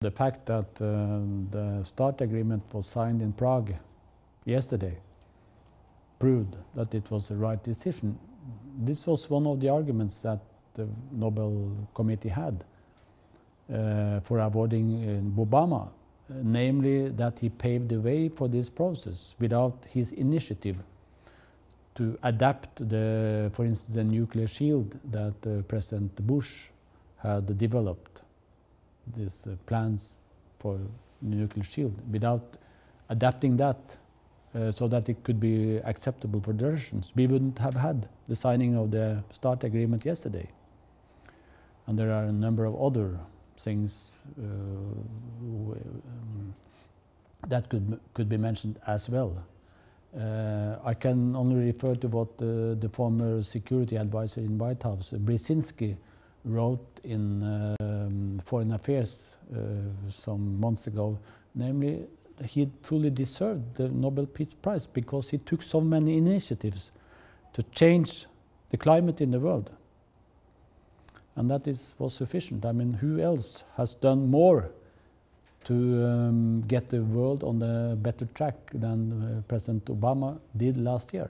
The fact that the START agreement was signed in Prague yesterday proved that it was the right decision. This was one of the arguments that the Nobel Committee had for avoiding Obama, namely that he paved the way for this process without his initiative to adapt, for instance, the nuclear shield that President Bush had developed. These plans for nuclear shield, without adapting that so that it could be acceptable for the Russians, we wouldn't have had the signing of the START agreement yesterday. And there are a number of other things that could be mentioned as well. I can only refer to what the former security advisor in White House, Brzezinski, wrote in Foreign Affairs some months ago, namely he fully deserved the Nobel Peace Prize because he took so many initiatives to change the climate in the world. And that was sufficient. I mean, who else has done more to get the world on a better track than President Obama did last year?